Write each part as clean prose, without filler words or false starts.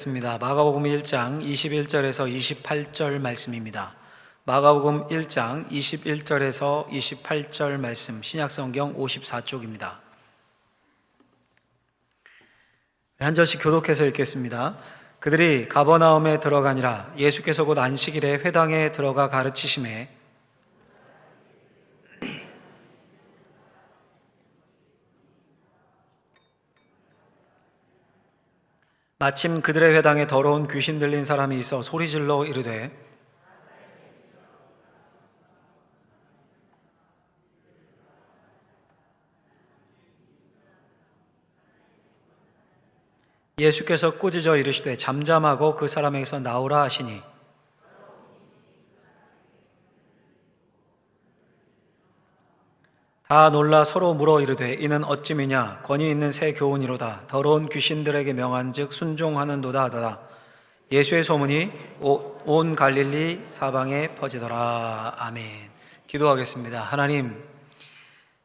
습니다. 마가복음 1장 21절에서 28절 말씀입니다. 마가복음 1장 21절에서 28절 말씀, 신약성경 54쪽입니다. 한 절씩 교독해서 읽겠습니다. 그들이 가버나움에 들어가니라. 예수께서 곧 안식일에 회당에 들어가 가르치심에 마침 그들의 회당에 더러운 귀신 들린 사람이 있어 소리질러 이르되 예수께서 꾸짖어 이르시되 잠잠하고 그 사람에게서 나오라 하시니 다 놀라 서로 물어 이르되 이는 어찌미냐 권위 있는 새 교훈이로다. 더러운 귀신들에게 명한즉 순종하는도다 하더라. 예수의 소문이 온 갈릴리 사방에 퍼지더라. 아멘. 기도하겠습니다. 하나님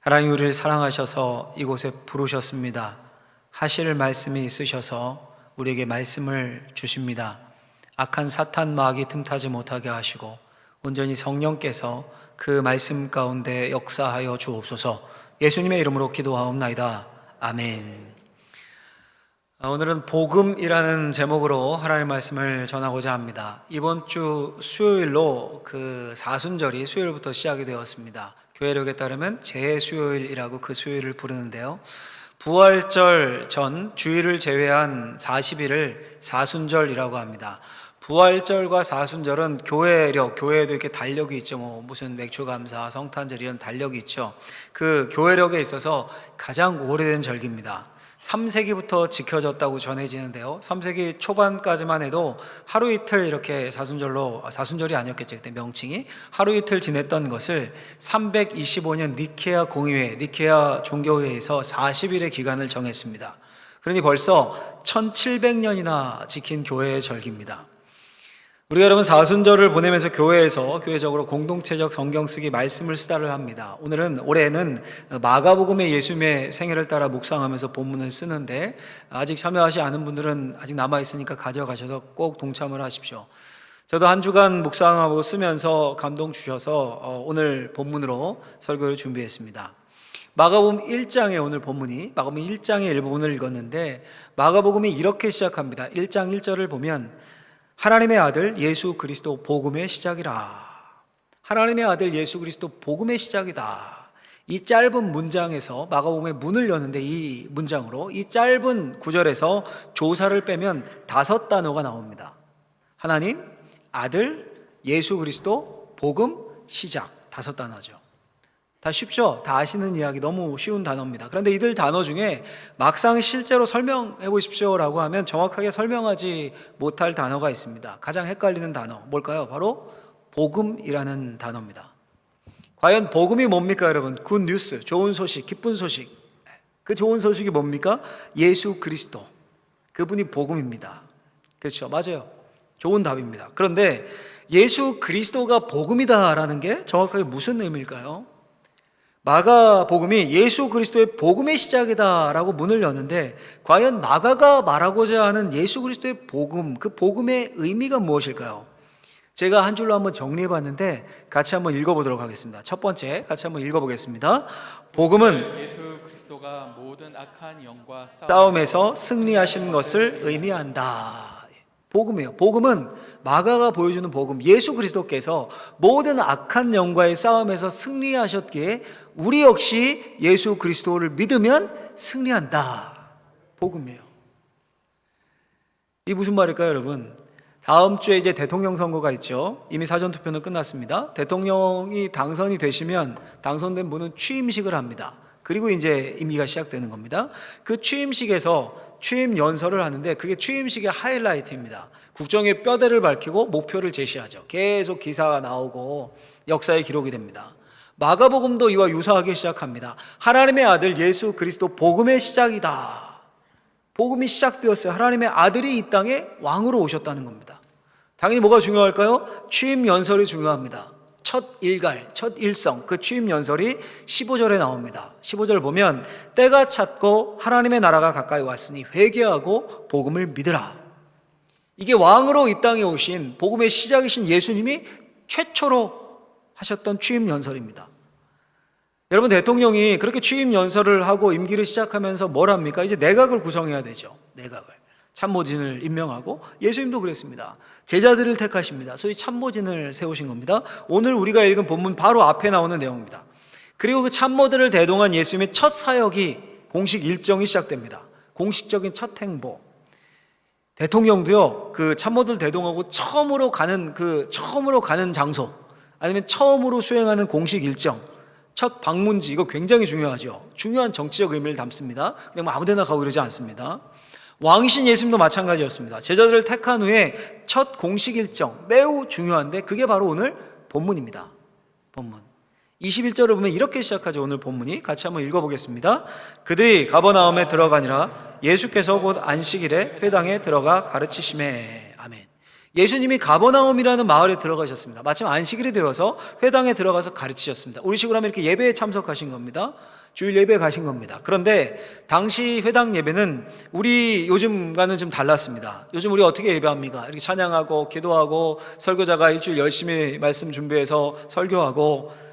우리를 사랑하셔서 이곳에 부르셨습니다. 하실 말씀이 있으셔서 우리에게 말씀을 주십니다. 악한 사탄 마귀 틈타지 못하게 하시고 온전히 성령께서 그 말씀 가운데 역사하여 주옵소서. 예수님의 이름으로 기도하옵나이다. 아멘. 오늘은 복음이라는 제목으로 하나님의 말씀을 전하고자 합니다. 이번 주 수요일로 그 사순절이 수요일부터 시작이 되었습니다. 교회력에 따르면 재수요일이라고 그 수요일을 부르는데요, 부활절 전 주일을 제외한 40일을 사순절이라고 합니다. 부활절과 사순절은 교회력, 교회에도 이렇게 달력이 있죠. 무슨 맥주감사, 성탄절 이런 달력이 있죠. 그 교회력에 있어서 가장 오래된 절기입니다. 3세기부터 지켜졌다고 전해지는데요, 3세기 초반까지만 해도 하루 이틀 이렇게 사순절이 아니었겠죠, 그때 명칭이 하루 이틀 지냈던 것을 325년 니케아 공의회, 니케아 종교회에서 40일의 기간을 정했습니다. 그러니 벌써 1700년이나 지킨 교회의 절기입니다. 우리가 여러분 사순절을 보내면서 교회적으로 공동체적 성경 쓰기 말씀을 쓰다를 합니다. 올해는 마가복음의 예수님의 생애를 따라 묵상하면서 본문을 쓰는데, 아직 참여하지 않은 분들은 아직 남아있으니까 가져가셔서 꼭 동참을 하십시오. 저도 한 주간 묵상하고 쓰면서 감동 주셔서 오늘 본문으로 설교를 준비했습니다. 마가복음 1장의 오늘 본문이 마가복음 1장의 일부분을 읽었는데, 마가복음이 이렇게 시작합니다. 1장 1절을 보면 하나님의 아들 예수 그리스도 복음의 시작이라. 하나님의 아들 예수 그리스도 복음의 시작이다. 이 짧은 문장에서 마가복음의 문을 여는데, 이 문장으로 이 짧은 구절에서 조사를 빼면 5단어가 나옵니다. 하나님, 아들, 예수 그리스도, 복음, 시작. 5단어죠. 다 쉽죠? 다 아시는 이야기, 너무 쉬운 단어입니다. 그런데 이들 단어 중에 막상 실제로 설명해 보십시오라고 하면 정확하게 설명하지 못할 단어가 있습니다. 가장 헷갈리는 단어 뭘까요? 바로 복음이라는 단어입니다. 과연 복음이 뭡니까 여러분? 굿 뉴스, 좋은 소식, 기쁜 소식. 그 좋은 소식이 뭡니까? 예수 그리스도, 그분이 복음입니다. 그렇죠, 맞아요. 좋은 답입니다. 그런데 예수 그리스도가 복음이다라는 게 정확하게 무슨 의미일까요? 마가복음이 예수 그리스도의 복음의 시작이다라고 문을 여는데, 과연 마가가 말하고자 하는 예수 그리스도의 복음, 그 복음의 의미가 무엇일까요? 제가 한 줄로 한번 정리해 봤는데 같이 한번 읽어보도록 하겠습니다. 첫 번째, 같이 한번 읽어보겠습니다. 복음은 예수 그리스도가 모든 악한 영과 싸움에서 승리하신 것을 의미한다. 복음이에요. 복음은 마가가 보여주는 복음, 예수 그리스도께서 모든 악한 영과의 싸움에서 승리하셨기에 우리 역시 예수 그리스도를 믿으면 승리한다. 복음이에요. 이게 무슨 말일까요, 여러분? 다음 주에 이제 대통령 선거가 있죠. 이미 사전투표는 끝났습니다. 대통령이 당선이 되시면 당선된 분은 취임식을 합니다. 그리고 이제 임기가 시작되는 겁니다. 그 취임식에서 취임 연설을 하는데, 그게 취임식의 하이라이트입니다. 국정의 뼈대를 밝히고 목표를 제시하죠. 계속 기사가 나오고 역사의 기록이 됩니다. 마가복음도 이와 유사하게 시작합니다. 하나님의 아들 예수 그리스도 복음의 시작이다. 복음이 시작되었어요. 하나님의 아들이 이 땅에 왕으로 오셨다는 겁니다. 당연히 뭐가 중요할까요? 취임 연설이 중요합니다. 첫 일갈, 첫 일성, 그 취임 연설이 15절에 나옵니다. 15절 보면 때가 찼고 하나님의 나라가 가까이 왔으니 회개하고 복음을 믿으라. 이게 왕으로 이 땅에 오신 복음의 시작이신 예수님이 최초로 하셨던 취임 연설입니다. 여러분, 대통령이 그렇게 취임 연설을 하고 임기를 시작하면서 뭘 합니까? 이제 내각을 구성해야 되죠. 내각을. 참모진을 임명하고, 예수님도 그랬습니다. 제자들을 택하십니다. 소위 참모진을 세우신 겁니다. 오늘 우리가 읽은 본문 바로 앞에 나오는 내용입니다. 그리고 그 참모들을 대동한 예수님의 첫 사역이, 공식 일정이 시작됩니다. 공식적인 첫 행보. 대통령도요, 그 참모들 대동하고 처음으로 가는 장소, 아니면 처음으로 수행하는 공식 일정, 첫 방문지, 이거 굉장히 중요하죠. 중요한 정치적 의미를 담습니다. 그냥 뭐 아무 데나 가고 이러지 않습니다. 왕이신 예수님도 마찬가지였습니다. 제자들을 택한 후에 첫 공식 일정, 매우 중요한데 그게 바로 오늘 본문입니다. 본문 21절을 보면 이렇게 시작하죠. 오늘 본문이 같이 한번 읽어보겠습니다. 그들이 가버나움에 들어가니라. 예수께서 곧 안식일에 회당에 들어가 가르치시매. 아멘. 예수님이 가버나움이라는 마을에 들어가셨습니다. 마침 안식일이 되어서 회당에 들어가서 가르치셨습니다. 우리식으로 하면 이렇게 예배에 참석하신 겁니다. 주일 예배에 가신 겁니다. 그런데 당시 회당 예배는 우리 요즘과는 좀 달랐습니다. 요즘 우리 어떻게 예배합니까? 이렇게 찬양하고 기도하고 설교자가 일주일 열심히 말씀 준비해서 설교하고,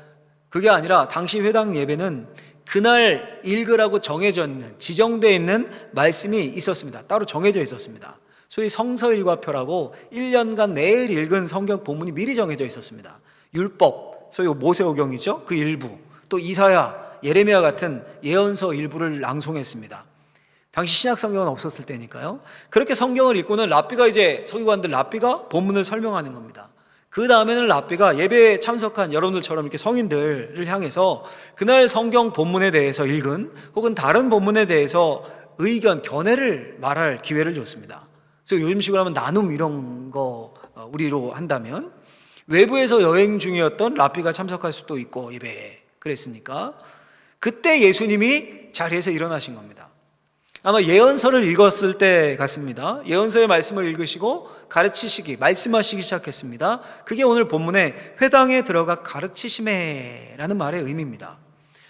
그게 아니라 당시 회당 예배는 그날 읽으라고 정해져 있는, 지정되어 있는 말씀이 있었습니다. 따로 정해져 있었습니다. 소위 성서일과표라고 1년간 매일 읽은 성경 본문이 미리 정해져 있었습니다. 율법, 소위 모세오경이죠. 그 일부, 또 이사야, 예레미야 같은 예언서 일부를 낭송했습니다. 당시 신약 성경은 없었을 때니까요. 그렇게 성경을 읽고는 서기관들 랍비가 본문을 설명하는 겁니다. 그 다음에는 랍비가 예배에 참석한 여러분들처럼 이렇게 성인들을 향해서 그날 성경 본문에 대해서 읽은, 혹은 다른 본문에 대해서 의견, 견해를 말할 기회를 줬습니다. 그래서 요즘식으로 하면 나눔 이런 거 우리로 한다면, 외부에서 여행 중이었던 랍비가 참석할 수도 있고 예배에, 그랬으니까 그때 예수님이 자리에서 일어나신 겁니다. 아마 예언서를 읽었을 때 같습니다. 예언서의 말씀을 읽으시고 가르치시기, 말씀하시기 시작했습니다. 그게 오늘 본문에 회당에 들어가 가르치시매라는 말의 의미입니다.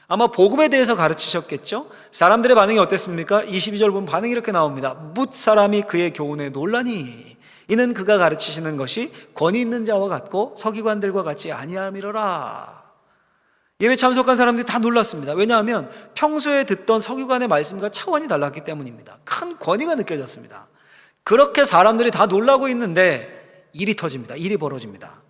아마 복음에 대해서 가르치셨겠죠? 사람들의 반응이 어땠습니까? 22절 보면 반응이 이렇게 나옵니다. 뭇 사람이 그의 교훈에 놀라니 이는 그가 가르치시는 것이 권위 있는 자와 같고 서기관들과 같이 아니함이로라. 예배 참석한 사람들이 다 놀랐습니다. 왜냐하면 평소에 듣던 서기관의 말씀과 차원이 달랐기 때문입니다. 큰 권위가 느껴졌습니다. 그렇게 사람들이 다 놀라고 있는데 일이 터집니다. 일이 벌어집니다.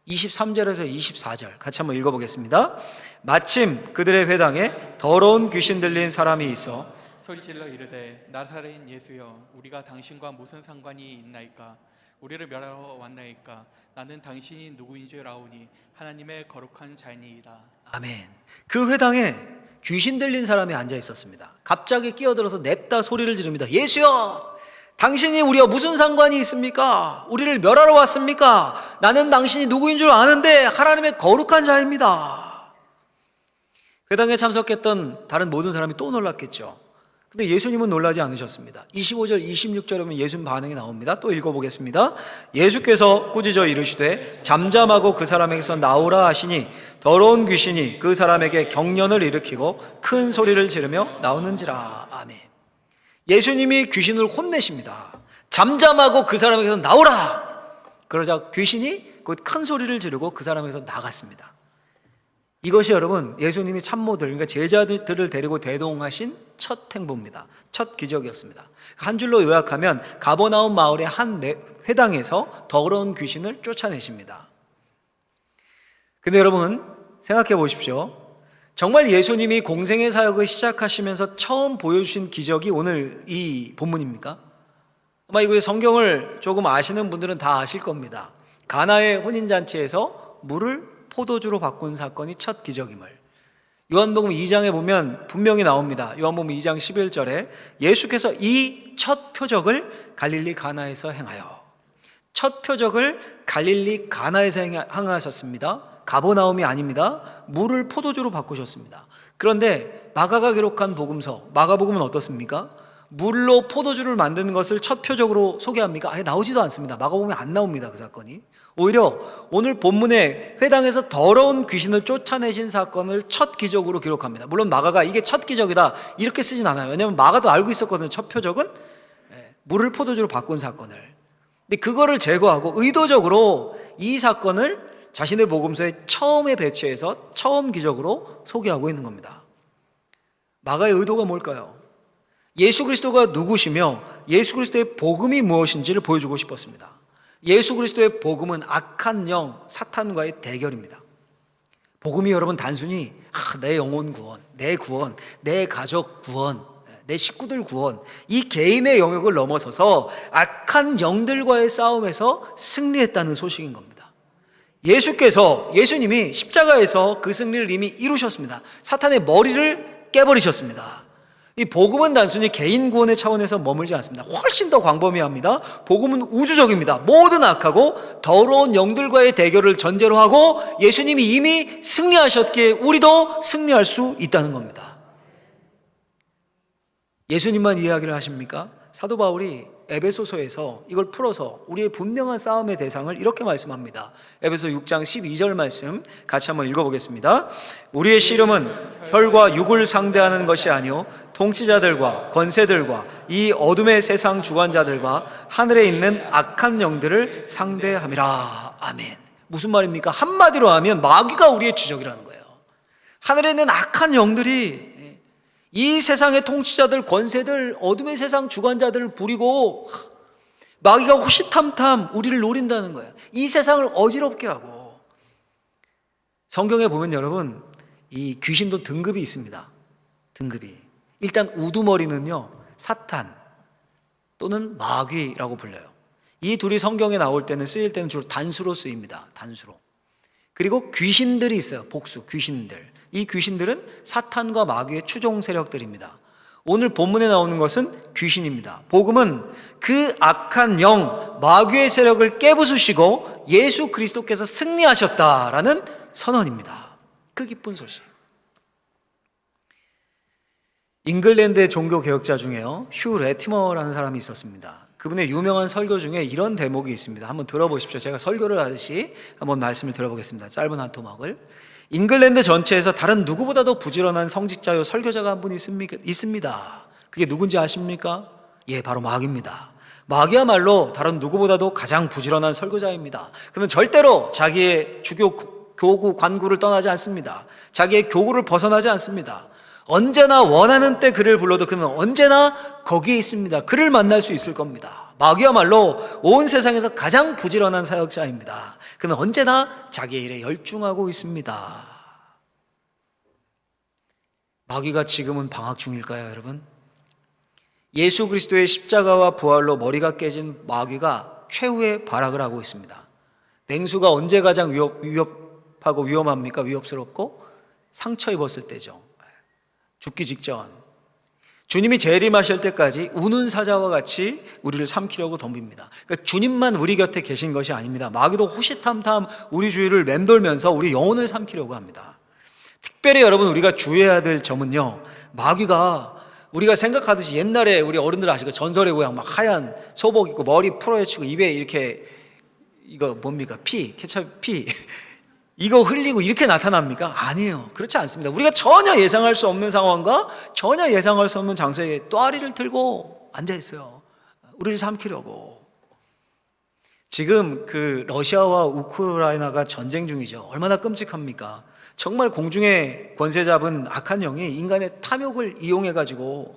23절에서 24절 같이 한번 읽어보겠습니다. 마침 그들의 회당에 더러운 귀신 들린 사람이 있어 소리질러 이르되 나사렛 예수여, 우리가 당신과 무슨 상관이 있나이까? 우리를 멸하러 왔나이까? 나는 당신이 누구인 줄 아오니 하나님의 거룩한 자니이다. 아멘. 그 회당에 귀신 들린 사람이 앉아 있었습니다. 갑자기 끼어들어서 냅다 소리를 지릅니다. 예수여, 당신이 우리와 무슨 상관이 있습니까? 우리를 멸하러 왔습니까? 나는 당신이 누구인 줄 아는데 하나님의 거룩한 자입니다. 회당에 참석했던 다른 모든 사람이 또 놀랐겠죠. 근데 예수님은 놀라지 않으셨습니다. 25절, 26절에 보면 예수님 반응이 나옵니다. 또 읽어보겠습니다. 예수께서 꾸짖어 이르시되 잠잠하고 그 사람에게서 나오라 하시니 더러운 귀신이 그 사람에게 경련을 일으키고 큰 소리를 지르며 나오는지라. 아멘. 예수님이 귀신을 혼내십니다. 잠잠하고 그 사람에게서 나오라. 그러자 귀신이 곧 큰 소리를 지르고 그 사람에게서 나갔습니다. 이것이 여러분 예수님이 참모들, 그러니까 제자들을 데리고 대동하신 첫 행보입니다. 첫 기적이었습니다. 한 줄로 요약하면 가버나움 마을의 한 회당에서 더러운 귀신을 쫓아내십니다. 근데 여러분 생각해 보십시오. 정말 예수님이 공생의 사역을 시작하시면서 처음 보여주신 기적이 오늘 이 본문입니까? 아마 이거 성경을 조금 아시는 분들은 다 아실 겁니다. 가나의 혼인잔치에서 물을 포도주로 바꾼 사건이 첫 기적임을 요한복음 2장에 보면 분명히 나옵니다. 요한복음 2장 11절에 예수께서 이 첫 표적을 갈릴리 가나에서 행하여, 첫 표적을 갈릴리 가나에서 행하셨습니다. 가버나움이 아닙니다. 물을 포도주로 바꾸셨습니다. 그런데 마가가 기록한 복음서, 마가복음은 어떻습니까? 물로 포도주를 만드는 것을 첫 표적으로 소개합니까? 아예 나오지도 않습니다. 마가복음에 안 나옵니다. 그 사건이. 오히려 오늘 본문에 회당에서 더러운 귀신을 쫓아내신 사건을 첫 기적으로 기록합니다. 물론 마가가 이게 첫 기적이다 이렇게 쓰진 않아요. 왜냐하면 마가도 알고 있었거든요. 첫 표적은 물을 포도주로 바꾼 사건을. 근데 그거를 제거하고 의도적으로 이 사건을 자신의 복음서에 처음에 배치해서 처음 기적으로 소개하고 있는 겁니다. 마가의 의도가 뭘까요? 예수 그리스도가 누구시며 예수 그리스도의 복음이 무엇인지를 보여주고 싶었습니다. 예수 그리스도의 복음은 악한 영 사탄과의 대결입니다. 복음이 여러분 단순히 내 영혼 구원, 내 구원, 내 가족 구원, 내 식구들 구원, 이 개인의 영역을 넘어서서 악한 영들과의 싸움에서 승리했다는 소식인 겁니다. 예수님이 십자가에서 그 승리를 이미 이루셨습니다. 사탄의 머리를 깨버리셨습니다. 이 복음은 단순히 개인 구원의 차원에서 머물지 않습니다. 훨씬 더 광범위합니다. 복음은 우주적입니다. 모든 악하고 더러운 영들과의 대결을 전제로 하고 예수님이 이미 승리하셨기에 우리도 승리할 수 있다는 겁니다. 예수님만 이야기를 하십니까? 사도 바울이 에베소서에서 이걸 풀어서 우리의 분명한 싸움의 대상을 이렇게 말씀합니다. 에베소 6장 12절 말씀 같이 한번 읽어보겠습니다. 우리의 씨름은 혈과 육을 상대하는 것이 아니요 통치자들과 권세들과 이 어둠의 세상 주관자들과 하늘에 있는 악한 영들을 상대함이라. 아멘. 무슨 말입니까? 한마디로 하면 마귀가 우리의 주적이라는 거예요. 하늘에 있는 악한 영들이 이 세상의 통치자들, 권세들, 어둠의 세상 주관자들을 부리고 마귀가 호시탐탐 우리를 노린다는 거예요. 이 세상을 어지럽게 하고. 성경에 보면 여러분 이 귀신도 등급이 있습니다. 등급이. 일단 우두머리는요 사탄 또는 마귀라고 불려요. 이 둘이 성경에 나올 때는 쓰일 때는 주로 단수로 쓰입니다. 단수로. 그리고 귀신들이 있어요. 복수 귀신들. 이 귀신들은 사탄과 마귀의 추종 세력들입니다. 오늘 본문에 나오는 것은 귀신입니다. 복음은 그 악한 영, 마귀의 세력을 깨부수시고 예수 그리스도께서 승리하셨다라는 선언입니다. 그 기쁜 소식. 잉글랜드의 종교개혁자 중에요 휴 레티머라는 사람이 있었습니다. 그분의 유명한 설교 중에 이런 대목이 있습니다. 한번 들어보십시오. 제가 설교를 하듯이 한번 말씀을 들어보겠습니다. 짧은 한 토막을. 잉글랜드 전체에서 다른 누구보다도 부지런한 성직자요 설교자가 한 분 있습니다. 그게 누군지 아십니까? 예, 바로 마귀입니다. 마귀야말로 다른 누구보다도 가장 부지런한 설교자입니다. 그는 절대로 자기의 주교 교구 관구를 떠나지 않습니다. 자기의 교구를 벗어나지 않습니다. 언제나 원하는 때 그를 불러도 그는 언제나 거기에 있습니다. 그를 만날 수 있을 겁니다. 마귀야말로 온 세상에서 가장 부지런한 사역자입니다. 그는 언제나 자기의 일에 열중하고 있습니다. 마귀가 지금은 방학 중일까요, 여러분? 예수 그리스도의 십자가와 부활로 머리가 깨진 마귀가 최후의 발악을 하고 있습니다. 냉수가 언제 가장 위협하고 위험합니까? 위협스럽고 상처 입었을 때죠. 죽기 직전. 주님이 재림하실 때까지 우는 사자와 같이 우리를 삼키려고 덤빕니다. 그러니까 주님만 우리 곁에 계신 것이 아닙니다. 마귀도 호시탐탐 우리 주위를 맴돌면서 우리 영혼을 삼키려고 합니다. 특별히 여러분 우리가 주의해야 될 점은요, 마귀가 우리가 생각하듯이 옛날에 우리 어른들 아시고 전설의 고향 막 하얀 소복 입고 머리 풀어헤치고 입에 이렇게 이거 뭡니까? 케첩 피 이거 흘리고 이렇게 나타납니까? 아니에요. 그렇지 않습니다. 우리가 전혀 예상할 수 없는 상황과 전혀 예상할 수 없는 장소에 또아리를 들고 앉아있어요. 우리를 삼키려고. 지금 그 러시아와 우크라이나가 전쟁 중이죠. 얼마나 끔찍합니까? 정말 공중에 권세 잡은 악한 영이 인간의 탐욕을 이용해가지고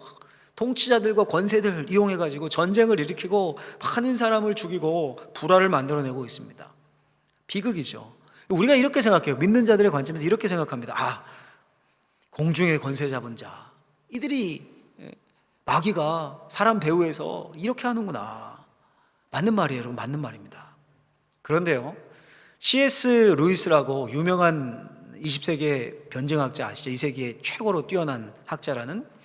통치자들과 권세들을 이용해가지고 전쟁을 일으키고 많은 사람을 죽이고 불화를 만들어내고 있습니다. 비극이죠. 우리가 이렇게 생각해요. 믿는 자들의 관점에서 이렇게 생각합니다. 아, 공중에 권세 잡은 자, 이들이 마귀가 사람 배후에서 이렇게 하는구나. 맞는 말이에요, 여러분. 맞는 말입니다. 그런데요, C.S. 루이스라고 유명한 20세기의 변증학자 아시죠? 2세기의 최고로 뛰어난 학자라는,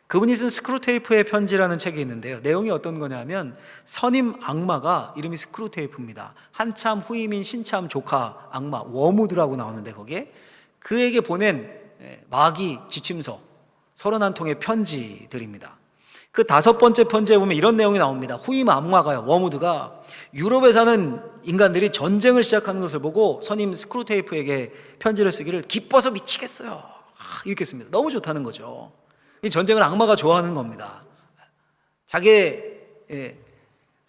그분이 쓴 스크루테이프의 편지라는 책이 있는데요, 내용이 어떤 거냐면 선임 악마가 이름이 스크루테이프입니다. 한참 후임인 신참 조카 악마 워무드라고 나오는데 거기에 그에게 보낸 마귀 지침서 31통의 편지들입니다. 그 5번째 편지에 보면 이런 내용이 나옵니다. 후임 악마가요, 워무드가 유럽에 사는 인간들이 전쟁을 시작하는 것을 보고 선임 스크루테이프에게 편지를 쓰기를 기뻐서 미치겠어요, 이렇게 씁니다. 너무 좋다는 거죠. 이 전쟁을 악마가 좋아하는 겁니다. 자기의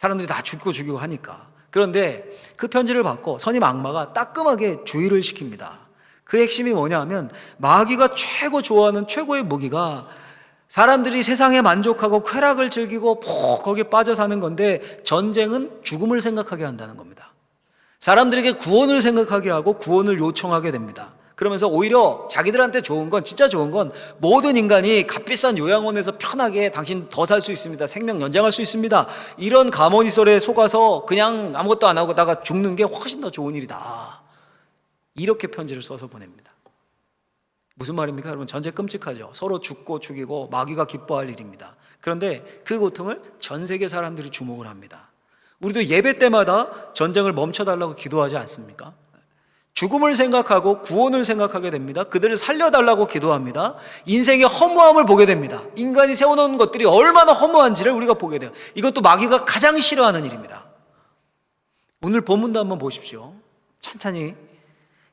사람들이 다 죽이고 하니까. 그런데 그 편지를 받고 선임 악마가 따끔하게 주의를 시킵니다. 그 핵심이 뭐냐 하면 마귀가 최고 좋아하는 최고의 무기가 사람들이 세상에 만족하고 쾌락을 즐기고 거기에 빠져 사는 건데, 전쟁은 죽음을 생각하게 한다는 겁니다. 사람들에게 구원을 생각하게 하고 구원을 요청하게 됩니다. 그러면서 오히려 자기들한테 좋은 건, 진짜 좋은 건 모든 인간이 값비싼 요양원에서 편하게 당신 더 살 수 있습니다, 생명 연장할 수 있습니다, 이런 가모니설에 속아서 그냥 아무것도 안 하고다가 죽는 게 훨씬 더 좋은 일이다, 이렇게 편지를 써서 보냅니다. 무슨 말입니까? 여러분, 전쟁 끔찍하죠. 서로 죽고 죽이고 마귀가 기뻐할 일입니다. 그런데 그 고통을 전 세계 사람들이 주목을 합니다. 우리도 예배 때마다 전쟁을 멈춰달라고 기도하지 않습니까? 죽음을 생각하고 구원을 생각하게 됩니다. 그들을 살려달라고 기도합니다. 인생의 허무함을 보게 됩니다. 인간이 세워놓은 것들이 얼마나 허무한지를 우리가 보게 돼요. 이것도 마귀가 가장 싫어하는 일입니다. 오늘 본문도 한번 보십시오. 찬찬히.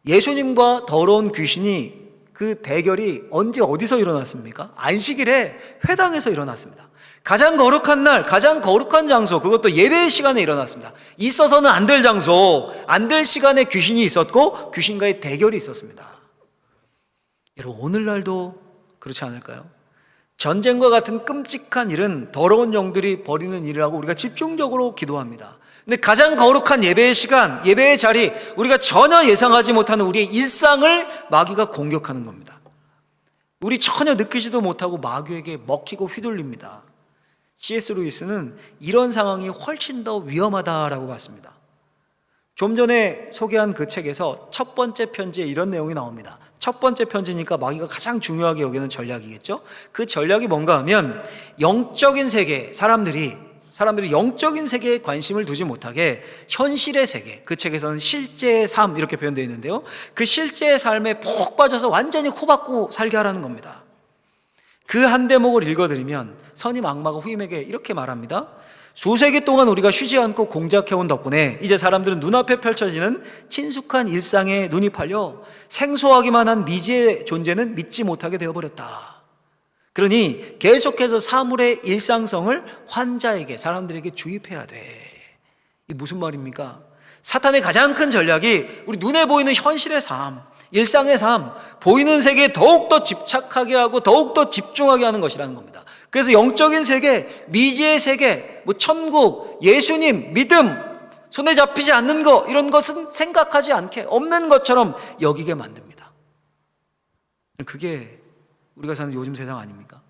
예수님과 더러운 귀신이 그 대결이 언제 어디서 일어났습니까? 안식일에 회당에서 일어났습니다. 가장 거룩한 날, 가장 거룩한 장소, 그것도 예배의 시간에 일어났습니다. 있어서는 안 될 장소, 안 될 시간에 귀신이 있었고 귀신과의 대결이 있었습니다. 여러분, 오늘날도 그렇지 않을까요? 전쟁과 같은 끔찍한 일은 더러운 영들이 벌이는 일이라고 우리가 집중적으로 기도합니다. 근데 가장 거룩한 예배의 시간, 예배의 자리, 우리가 전혀 예상하지 못하는 우리의 일상을 마귀가 공격하는 겁니다. 우리 전혀 느끼지도 못하고 마귀에게 먹히고 휘둘립니다. C.S. 루이스는 이런 상황이 훨씬 더 위험하다라고 봤습니다. 좀 전에 소개한 그 책에서 첫 번째 편지에 이런 내용이 나옵니다. 첫 번째 편지니까 마귀가 가장 중요하게 여기는 전략이겠죠. 그 전략이 뭔가 하면 영적인 세계, 사람들이 영적인 세계에 관심을 두지 못하게 현실의 세계, 그 책에서는 실제의 삶 이렇게 표현되어 있는데요, 그 실제의 삶에 푹 빠져서 완전히 코박고 살게 하라는 겁니다. 그 한 대목을 읽어드리면 선임 악마가 후임에게 이렇게 말합니다. 수세기 동안 우리가 쉬지 않고 공작해온 덕분에 이제 사람들은 눈앞에 펼쳐지는 친숙한 일상에 눈이 팔려 생소하기만 한 미지의 존재는 믿지 못하게 되어버렸다. 그러니 계속해서 사물의 일상성을 환자에게, 사람들에게 주입해야 돼. 이게 무슨 말입니까? 사탄의 가장 큰 전략이 우리 눈에 보이는 현실의 삶, 일상의 삶, 보이는 세계에 더욱더 집착하게 하고 더욱더 집중하게 하는 것이라는 겁니다. 그래서 영적인 세계, 미지의 세계, 천국, 예수님, 믿음, 손에 잡히지 않는 거, 이런 것은 생각하지 않게, 없는 것처럼 여기게 만듭니다. 그게 우리가 사는 요즘 세상 아닙니까?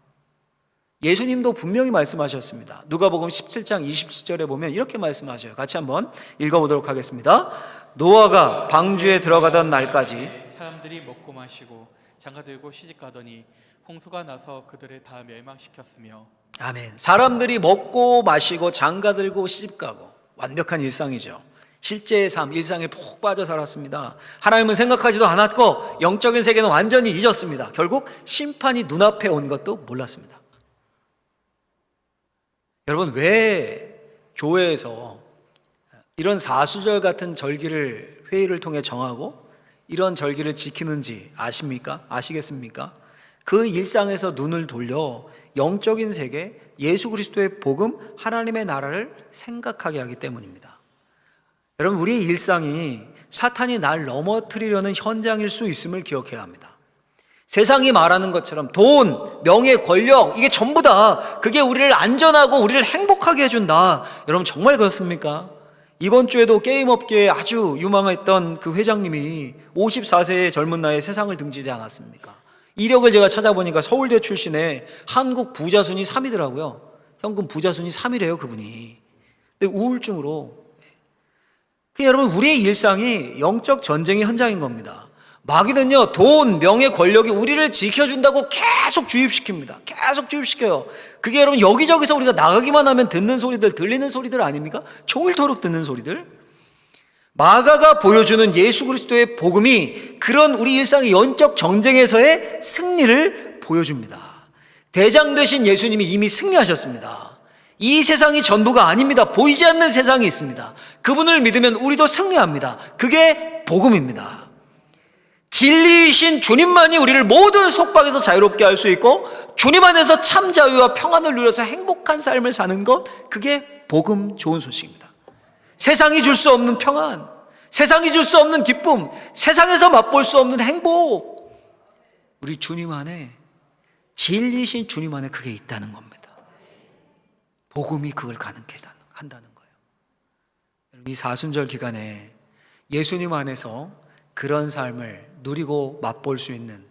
예수님도 분명히 말씀하셨습니다. 누가복음 17장 27절에 보면 이렇게 말씀하셔요. 같이 한번 읽어보도록 하겠습니다. 노아가 방주에 들어가던 날까지 사람들이 먹고 마시고 장가들고 시집가더니 홍수가 나서 그들을 다 멸망시켰으며. 아멘. 사람들이 먹고 마시고 장가들고 시집가고, 완벽한 일상이죠. 실제의 삶, 일상에 푹 빠져 살았습니다. 하나님은 생각하지도 않았고 영적인 세계는 완전히 잊었습니다. 결국 심판이 눈앞에 온 것도 몰랐습니다. 여러분, 왜 교회에서 이런 사수절 같은 절기를 회의를 통해 정하고 이런 절기를 지키는지 아십니까? 아시겠습니까? 그 일상에서 눈을 돌려 영적인 세계, 예수 그리스도의 복음, 하나님의 나라를 생각하게 하기 때문입니다. 여러분, 우리의 일상이 사탄이 날 넘어뜨리려는 현장일 수 있음을 기억해야 합니다. 세상이 말하는 것처럼 돈, 명예, 권력, 이게 전부 다 그게 우리를 안전하고 우리를 행복하게 해준다. 여러분, 정말 그렇습니까? 이번 주에도 게임업계에 아주 유망했던 그 회장님이 54세의 젊은 나이에 세상을 등지지 않았습니까? 이력을 제가 찾아보니까 서울대 출신의 한국 부자 순위 3위더라고요. 현금 부자 순위 3위래요, 그분이. 근데 우울증으로. 여러분, 우리의 일상이 영적 전쟁의 현장인 겁니다. 마귀는요, 돈, 명예, 권력이 우리를 지켜준다고 계속 주입시킵니다. 계속 주입시켜요. 그게 여러분 여기저기서 우리가 나가기만 하면 듣는 소리들, 들리는 소리들 아닙니까? 종일토록 듣는 소리들. 마가가 보여주는 예수 그리스도의 복음이 그런 우리 일상의 영적 전쟁에서의 승리를 보여줍니다. 대장 되신 예수님이 이미 승리하셨습니다. 이 세상이 전부가 아닙니다. 보이지 않는 세상이 있습니다. 그분을 믿으면 우리도 승리합니다. 그게 복음입니다. 진리이신 주님만이 우리를 모든 속박에서 자유롭게 할 수 있고, 주님 안에서 참 자유와 평안을 누려서 행복한 삶을 사는 것, 그게 복음, 좋은 소식입니다. 세상이 줄 수 없는 평안, 세상이 줄 수 없는 기쁨, 세상에서 맛볼 수 없는 행복, 우리 주님 안에, 진리신 주님 안에 그게 있다는 겁니다. 복음이 그걸 가능케 한다는 거예요. 이 사순절 기간에 예수님 안에서 그런 삶을 누리고 맛볼 수 있는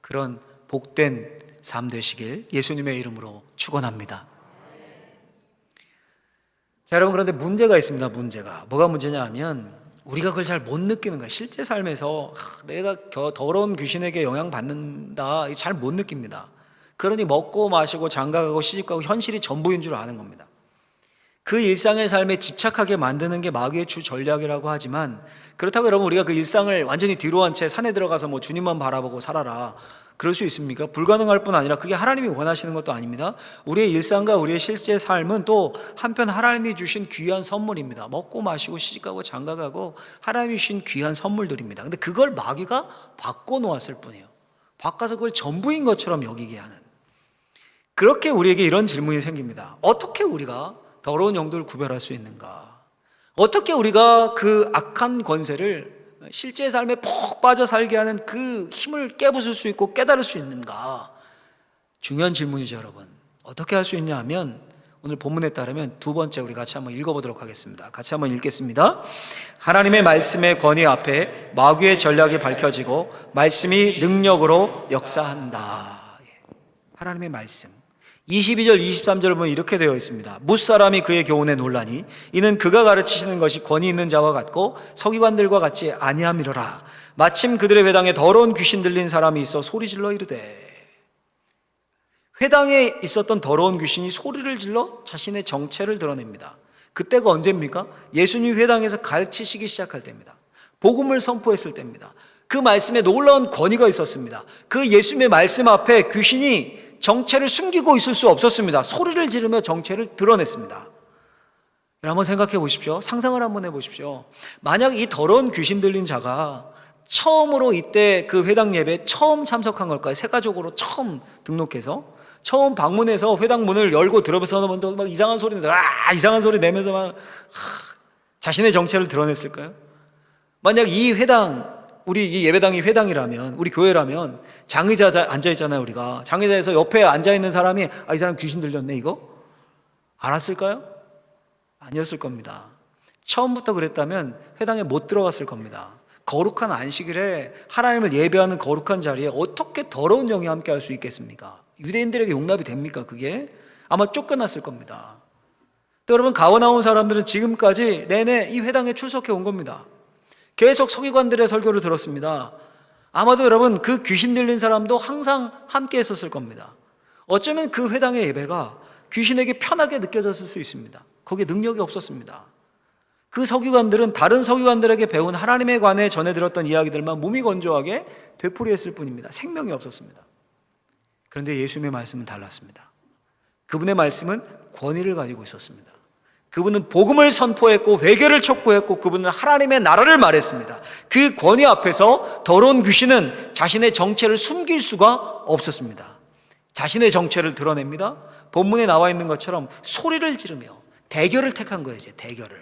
그런 복된 삶 되시길 예수님의 이름으로 축원합니다. 자, 여러분, 그런데 문제가 있습니다. 문제가 뭐가 문제냐 하면 우리가 그걸 잘 못 느끼는 거예요. 실제 삶에서 내가 더러운 귀신에게 영향받는다, 잘 못 느낍니다. 그러니 먹고 마시고 장가가고 시집가고 현실이 전부인 줄 아는 겁니다. 그 일상의 삶에 집착하게 만드는 게 마귀의 주 전략이라고 하지만, 그렇다고 여러분 우리가 그 일상을 완전히 뒤로 한 채 산에 들어가서 뭐 주님만 바라보고 살아라, 그럴 수 있습니까? 불가능할 뿐 아니라 그게 하나님이 원하시는 것도 아닙니다. 우리의 일상과 우리의 실제 삶은 또 한편 하나님이 주신 귀한 선물입니다. 먹고 마시고 시집가고 장가가고 하나님이 주신 귀한 선물들입니다. 근데 그걸 마귀가 바꿔놓았을 뿐이에요. 바꿔서 그걸 전부인 것처럼 여기게 하는, 그렇게 우리에게 이런 질문이 생깁니다. 어떻게 우리가 더러운 영들을 구별할 수 있는가? 어떻게 우리가 그 악한 권세를 실제 삶에 푹 빠져 살게 하는 그 힘을 깨부술 수 있고 깨달을 수 있는가? 중요한 질문이죠, 여러분. 어떻게 할 수 있냐 하면 오늘 본문에 따르면 두 번째 우리 같이 한번 읽어보도록 하겠습니다. 같이 한번 읽겠습니다. 하나님의 말씀의 권위 앞에 마귀의 전략이 밝혀지고 말씀이 능력으로 역사한다. 하나님의 말씀. 22절 23절 보면 이렇게 되어 있습니다. 뭇사람이 그의 교훈에 놀라니 이는 그가 가르치시는 것이 권위 있는 자와 같고 서기관들과 같지 아니함이로라. 마침 그들의 회당에 더러운 귀신 들린 사람이 있어 소리질러 이르되. 회당에 있었던 더러운 귀신이 소리를 질러 자신의 정체를 드러냅니다. 그때가 언제입니까? 예수님 회당에서 가르치시기 시작할 때입니다. 복음을 선포했을 때입니다. 그 말씀에 놀라운 권위가 있었습니다. 그 예수님의 말씀 앞에 귀신이 정체를 숨기고 있을 수 없었습니다. 소리를 지르며 정체를 드러냈습니다. 한번 생각해 보십시오. 상상을 한번 해보십시오. 만약 이 더러운 귀신 들린 자가 처음으로 이때 그 회당 예배에 처음 참석한 걸까요? 세가족으로 처음 등록해서 처음 방문해서 회당 문을 열고 들어서서 막 이상한 소리 내면서 이상한 소리 내면서 막 자신의 정체를 드러냈을까요? 만약 이 회당, 우리 이 예배당이 회당이라면, 우리 교회라면 장의자 앉아있잖아요. 우리가 장의자에서 옆에 앉아있는 사람이 이 사람 귀신 들렸네 이거? 알았을까요? 아니었을 겁니다. 처음부터 그랬다면 회당에 못 들어갔을 겁니다. 거룩한 안식일에 하나님을 예배하는 거룩한 자리에 어떻게 더러운 영이 함께 할 수 있겠습니까? 유대인들에게 용납이 됩니까? 그게 아마 쫓겨났을 겁니다. 또 여러분, 가버나움 사람들은 지금까지 내내 이 회당에 출석해 온 겁니다. 계속 서기관들의 설교를 들었습니다. 아마도 여러분 그 귀신 들린 사람도 항상 함께 했었을 겁니다. 어쩌면 그 회당의 예배가 귀신에게 편하게 느껴졌을 수 있습니다. 거기에 능력이 없었습니다. 그 서기관들은 다른 서기관들에게 배운 하나님에 관해 전해 들었던 이야기들만 몸이 건조하게 되풀이했을 뿐입니다. 생명이 없었습니다. 그런데 예수님의 말씀은 달랐습니다. 그분의 말씀은 권위를 가지고 있었습니다. 그분은 복음을 선포했고 회개를 촉구했고 그분은 하나님의 나라를 말했습니다. 그 권위 앞에서 더러운 귀신은 자신의 정체를 숨길 수가 없었습니다. 자신의 정체를 드러냅니다. 본문에 나와 있는 것처럼 소리를 지르며 대결을 택한 거예요. 이제 대결을.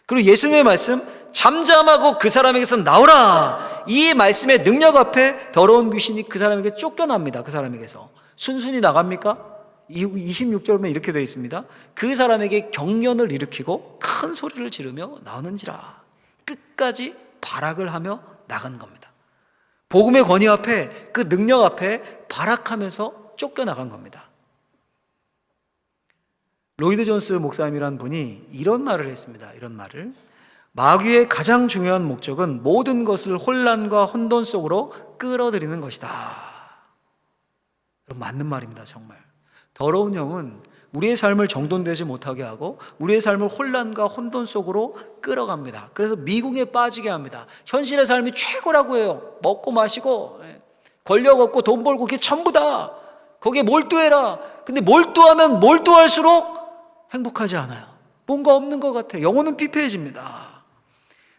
그리고 예수님의 말씀, 잠잠하고 그 사람에게서 나오라, 이 말씀의 능력 앞에 더러운 귀신이 그 사람에게 쫓겨납니다. 그 사람에게서 순순히 나갑니까? 26절 보면 이렇게 되어 있습니다. 그 사람에게 경련을 일으키고 큰 소리를 지르며 나오는지라. 끝까지 발악을 하며 나간 겁니다. 복음의 권위 앞에, 그 능력 앞에 발악하면서 쫓겨나간 겁니다. 로이드 존스 목사님이라는 분이 이런 말을 했습니다. 이런 말을. 마귀의 가장 중요한 목적은 모든 것을 혼란과 혼돈 속으로 끌어들이는 것이다. 맞는 말입니다. 정말. 더러운 영은 우리의 삶을 정돈되지 못하게 하고 우리의 삶을 혼란과 혼돈 속으로 끌어갑니다. 그래서 미궁에 빠지게 합니다. 현실의 삶이 최고라고 해요. 먹고 마시고 권력 얻고 돈 벌고 그게 전부다. 거기에 몰두해라. 근데 몰두하면 몰두할수록 행복하지 않아요. 뭔가 없는 것 같아요. 영혼은 피폐해집니다.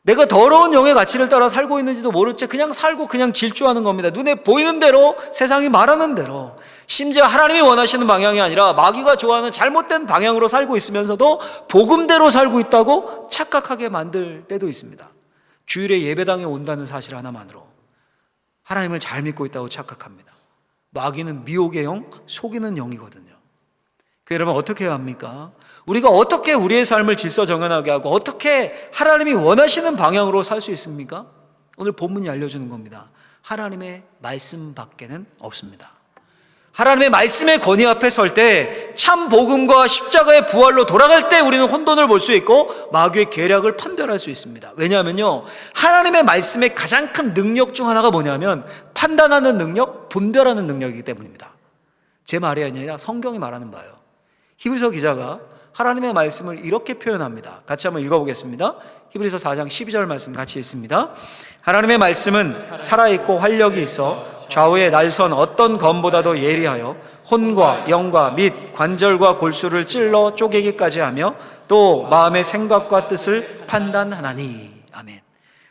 내가 더러운 영의 가치를 따라 살고 있는지도 모를 채 그냥 살고 그냥 질주하는 겁니다. 눈에 보이는 대로, 세상이 말하는 대로, 심지어 하나님이 원하시는 방향이 아니라 마귀가 좋아하는 잘못된 방향으로 살고 있으면서도 복음대로 살고 있다고 착각하게 만들 때도 있습니다. 주일에 예배당에 온다는 사실 하나만으로 하나님을 잘 믿고 있다고 착각합니다. 마귀는 미혹의 영, 속이는 영이거든요. 여러분, 어떻게 해야 합니까? 우리가 어떻게 우리의 삶을 질서 정연하게 하고 어떻게 하나님이 원하시는 방향으로 살 수 있습니까? 오늘 본문이 알려주는 겁니다. 하나님의 말씀 밖에는 없습니다. 하나님의 말씀의 권위 앞에 설 때 참 복음과 십자가의 부활로 돌아갈 때 우리는 혼돈을 볼 수 있고 마귀의 계략을 판별할 수 있습니다. 왜냐하면요, 하나님의 말씀의 가장 큰 능력 중 하나가 뭐냐면 판단하는 능력, 분별하는 능력이기 때문입니다. 제 말이 아니라 성경이 말하는 바예요. 히브리서 기자가 하나님의 말씀을 이렇게 표현합니다. 같이 한번 읽어보겠습니다. 히브리서 4장 12절 말씀 같이 읽습니다. 하나님의 말씀은 살아있고 활력이 있어 좌우의 날선 어떤 검보다도 예리하여 혼과 영과 및 관절과 골수를 찔러 쪼개기까지 하며 또 마음의 생각과 뜻을 판단하나니. 아멘.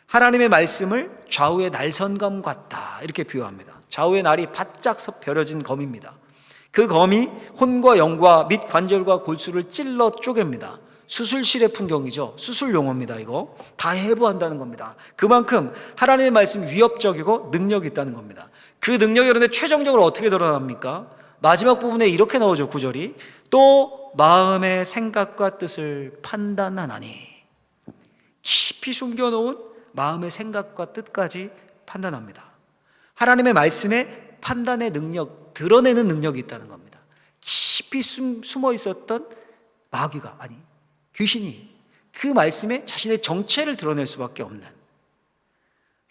하나님의 말씀을 좌우의 날선검 같다 이렇게 비유합니다. 좌우의 날이 바짝 벼려진 검입니다. 그 검이 혼과 영과 및 관절과 골수를 찔러 쪼갭니다. 수술실의 풍경이죠. 수술 용어입니다. 이거 다 해부한다는 겁니다. 그만큼 하나님의 말씀 위협적이고 능력이 있다는 겁니다. 그 능력이 그런데 최종적으로 어떻게 드러납니까? 마지막 부분에 이렇게 나오죠. 구절이 또 마음의 생각과 뜻을 판단하나니. 깊이 숨겨놓은 마음의 생각과 뜻까지 판단합니다. 하나님의 말씀에 판단의 능력, 드러내는 능력이 있다는 겁니다. 깊이 숨어 있었던 마귀가, 아니 귀신이 그 말씀에 자신의 정체를 드러낼 수밖에 없는.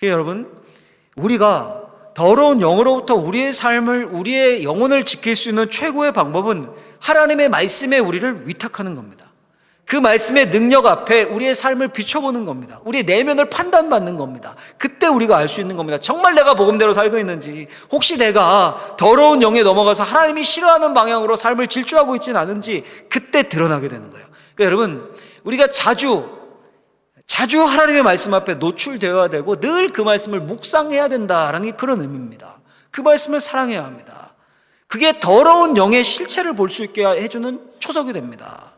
여러분, 우리가 더러운 영으로부터 우리의 삶을, 우리의 영혼을 지킬 수 있는 최고의 방법은 하나님의 말씀에 우리를 위탁하는 겁니다. 그 말씀의 능력 앞에 우리의 삶을 비춰보는 겁니다. 우리의 내면을 판단받는 겁니다. 그때 우리가 알 수 있는 겁니다. 정말 내가 복음대로 살고 있는지, 혹시 내가 더러운 영에 넘어가서 하나님이 싫어하는 방향으로 삶을 질주하고 있지는 않은지 그때 드러나게 되는 거예요. 그러니까 여러분, 우리가 자주 하나님의 말씀 앞에 노출되어야 되고 늘 그 말씀을 묵상해야 된다라는 게 그런 의미입니다. 그 말씀을 사랑해야 합니다. 그게 더러운 영의 실체를 볼 수 있게 해주는 초석이 됩니다.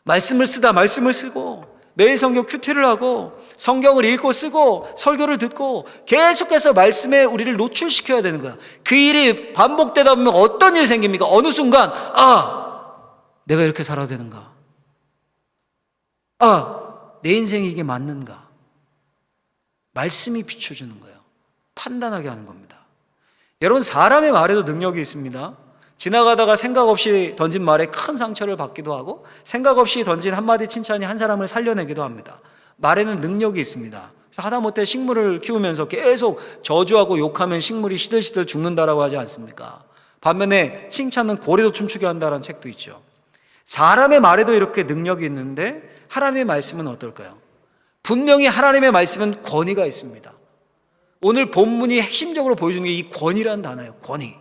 말씀을 쓰다 말씀을 쓰고 매일 성경 큐티를 하고 성경을 읽고 쓰고 설교를 듣고 계속해서 말씀에 우리를 노출시켜야 되는 거야. 그 일이 반복되다 보면 어떤 일이 생깁니까? 어느 순간 내가 이렇게 살아야 되는가? 내 인생이 이게 맞는가? 말씀이 비춰주는 거예요. 판단하게 하는 겁니다. 여러분, 사람의 말에도 능력이 있습니다. 지나가다가 생각 없이 던진 말에 큰 상처를 받기도 하고 생각 없이 던진 한마디 칭찬이 한 사람을 살려내기도 합니다. 말에는 능력이 있습니다. 그래서 하다못해 식물을 키우면서 계속 저주하고 욕하면 식물이 시들시들 죽는다라고 하지 않습니까? 반면에 칭찬은 고래도 춤추게 한다는 책도 있죠. 사람의 말에도 이렇게 능력이 있는데 하나님의 말씀은 어떨까요? 분명히 하나님의 말씀은 권위가 있습니다. 오늘 본문이 핵심적으로 보여주는 게 이 권위라는 단어예요. 권위.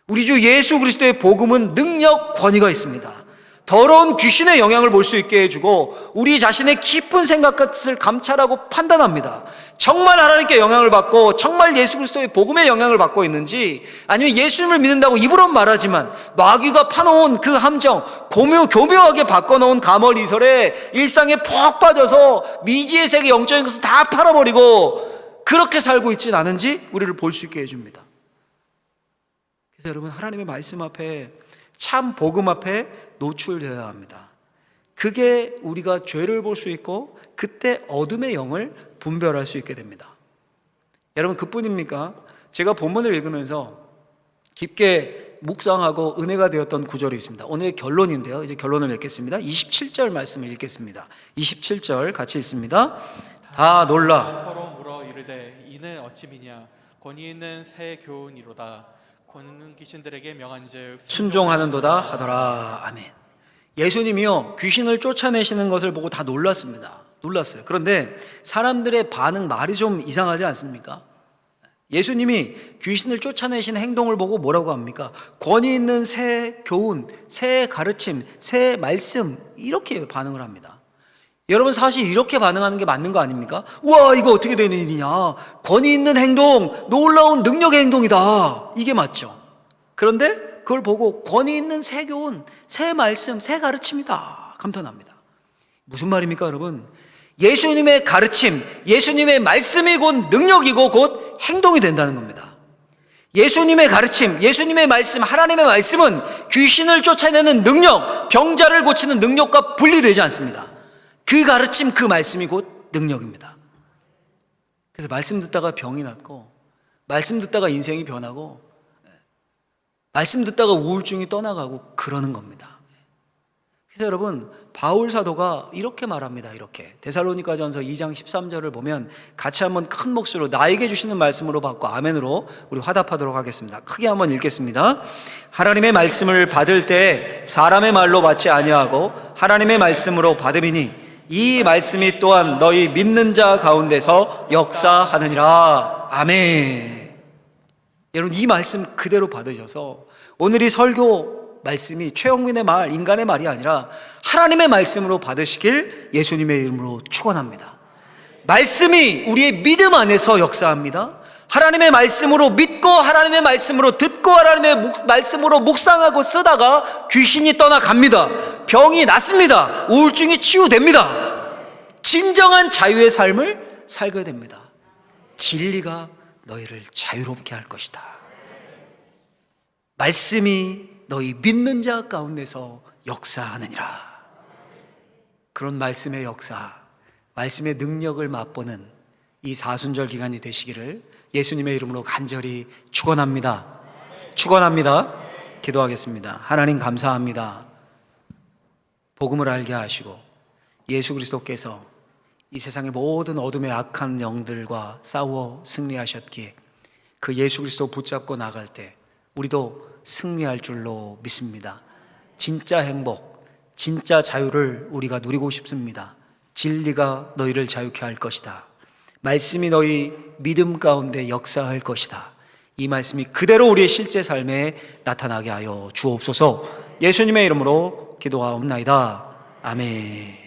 우리 주 예수 그리스도의 복음은 능력, 권위가 있습니다. 더러운 귀신의 영향을 볼 수 있게 해주고 우리 자신의 깊은 생각과 뜻을 감찰하고 판단합니다. 정말 하나님께 영향을 받고 정말 예수 그리스도의 복음의 영향을 받고 있는지, 아니면 예수님을 믿는다고 입으로는 말하지만 마귀가 파놓은 그 함정, 교묘하게 바꿔놓은 가멀이설에 일상에 푹 빠져서 미지의 세계 영적인 것을 다 팔아버리고 그렇게 살고 있지는 않은지 우리를 볼 수 있게 해줍니다. 그래서 여러분, 하나님의 말씀 앞에, 참 복음 앞에 노출되어야 합니다. 그게 우리가 죄를 볼 수 있고 그때 어둠의 영을 분별할 수 있게 됩니다. 여러분, 그뿐입니까? 제가 본문을 읽으면서 깊게 묵상하고 은혜가 되었던 구절이 있습니다. 오늘의 결론인데요, 이제 결론을 맺겠습니다. 27절 말씀을 읽겠습니다. 27절 같이 읽습니다. 다 놀라 서로 물어 이르되 이는 어찌 미냐? 권위 있는 새 교훈이로다. 권능 귀신들에게 명한즉 순종하는도다 하더라. 아멘. 예수님이요, 귀신을 쫓아내시는 것을 보고 다 놀랐습니다. 놀랐어요. 그런데 사람들의 반응, 말이 좀 이상하지 않습니까? 예수님이 귀신을 쫓아내시는 행동을 보고 뭐라고 합니까? 권위 있는 새 교훈, 새 가르침, 새 말씀, 이렇게 반응을 합니다. 여러분 사실 이렇게 반응하는 게 맞는 거 아닙니까? 와, 이거 어떻게 되는 일이냐, 권위 있는 행동, 놀라운 능력의 행동이다, 이게 맞죠. 그런데 그걸 보고 권위 있는 새 교훈, 새 말씀, 새 가르침이다, 감탄합니다. 무슨 말입니까 여러분? 예수님의 가르침, 예수님의 말씀이 곧 능력이고 곧 행동이 된다는 겁니다. 예수님의 가르침, 예수님의 말씀, 하나님의 말씀은 귀신을 쫓아내는 능력, 병자를 고치는 능력과 분리되지 않습니다. 그 가르침, 그 말씀이 곧 능력입니다. 그래서 말씀 듣다가 병이 낫고, 말씀 듣다가 인생이 변하고, 말씀 듣다가 우울증이 떠나가고 그러는 겁니다. 그래서 여러분, 바울 사도가 이렇게 말합니다. 이렇게 데살로니가전서 2장 13절을 보면 같이 한번 큰 목소리로 나에게 주시는 말씀으로 받고 아멘으로 우리 화답하도록 하겠습니다. 크게 한번 읽겠습니다. 하나님의 말씀을 받을 때 사람의 말로 받지 아니하고 하나님의 말씀으로 받음이니 이 말씀이 또한 너희 믿는 자 가운데서 역사하느니라. 아멘. 여러분, 이 말씀 그대로 받으셔서 오늘 이 설교 말씀이 최영민의 말, 인간의 말이 아니라 하나님의 말씀으로 받으시길 예수님의 이름으로 축원합니다. 말씀이 우리의 믿음 안에서 역사합니다. 하나님의 말씀으로 믿고 하나님의 말씀으로 듣고 하나님의 말씀으로 묵상하고 쓰다가 귀신이 떠나갑니다. 병이 낫습니다. 우울증이 치유됩니다. 진정한 자유의 삶을 살게 됩니다. 진리가 너희를 자유롭게 할 것이다. 말씀이 너희 믿는 자 가운데서 역사하느니라. 그런 말씀의 역사, 말씀의 능력을 맛보는 이 사순절 기간이 되시기를 예수님의 이름으로 간절히 축원합니다. 축원합니다. 기도하겠습니다. 하나님 감사합니다. 복음을 알게 하시고 예수 그리스도께서 이 세상의 모든 어둠의 악한 영들과 싸워 승리하셨기에 그 예수 그리스도 붙잡고 나갈 때 우리도 승리할 줄로 믿습니다. 진짜 행복, 진짜 자유를 우리가 누리고 싶습니다. 진리가 너희를 자유케 할 것이다. 말씀이 너희 믿음 가운데 역사할 것이다. 이 말씀이 그대로 우리의 실제 삶에 나타나게 하여 주옵소서. 예수님의 이름으로 기도하옵나이다. 아멘.